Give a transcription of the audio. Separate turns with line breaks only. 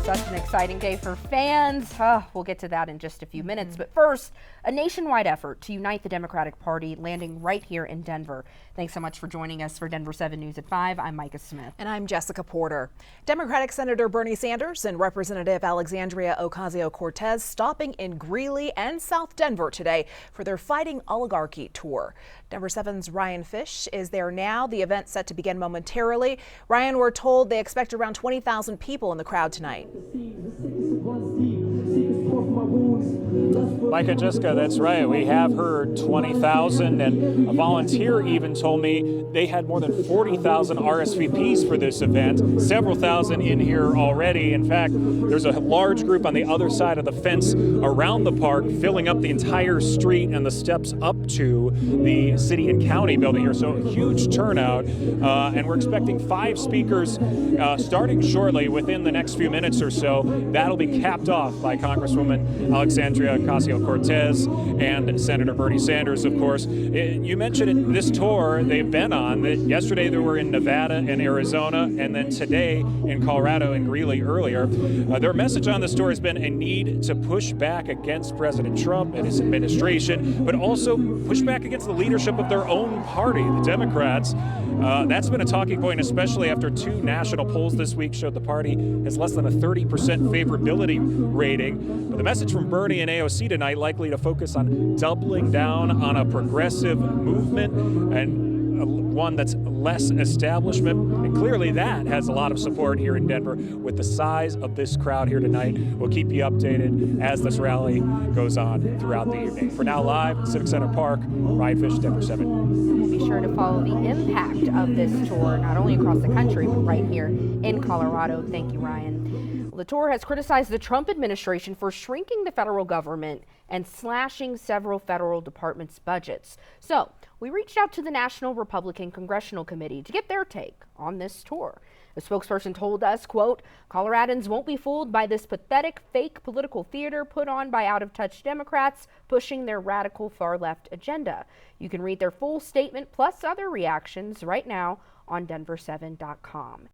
Such an exciting day for fans. We'll get to that in just a few minutes. But first, a nationwide effort to unite the Democratic Party landing right here in Denver. Thanks so much for joining us for Denver 7 News at 5. I'm Micah Smith.
And I'm Jessica Porter. Democratic Senator Bernie Sanders and Representative Alexandria Ocasio-Cortez stopping in Greeley and South Denver today for their Fighting Oligarchy Tour. Denver 7's Ryan Fish is there now. The event set to begin momentarily. Ryan, we're told they expect around 20,000 people in the crowd tonight.
Micah, Jessica, that's right. We have heard 20,000, and a volunteer even told me they had more than 40,000 RSVPs for this event, several thousand in here already. In fact, there's a large group on the other side of the fence around the park, filling up the entire street and the steps up to the city and county building here. So a huge turnout, and we're expecting 5 speakers starting shortly within the next few minutes or so. That'll be capped off by Congresswoman Alexandria Ocasio-Cortez and Senator Bernie Sanders, of course. You mentioned it, this tour they've been on. Yesterday they were in Nevada and Arizona, and then today in Colorado and Greeley earlier. Their message on this tour has been a need to push back against President Trump and his administration, but also push back against the leadership of their own party, the Democrats. That's been a talking point, especially after 2 national polls this week showed the party has less than a 30% favorability rating. But the message from Bernie and AOC tonight likely to focus on doubling down on a progressive movement and one that's less establishment. And clearly that has a lot of support here in Denver with the size of this crowd here tonight. We'll keep you updated as this rally goes on throughout the evening. For now, live at Civic Center Park, Ryan Fish, Denver 7.
We'll be sure to follow the impact of this tour, not only across the country, but right here in Colorado. Thank you, Ryan. The tour has criticized the Trump administration for shrinking the federal government and slashing several federal departments' budgets. So we reached out to the National Republican Congressional Committee to get their take on this tour. The spokesperson told us, quote, "Coloradans won't be fooled by this pathetic fake political theater put on by out-of-touch Democrats pushing their radical far-left agenda." You can read their full statement plus other reactions right now on Denver7.com.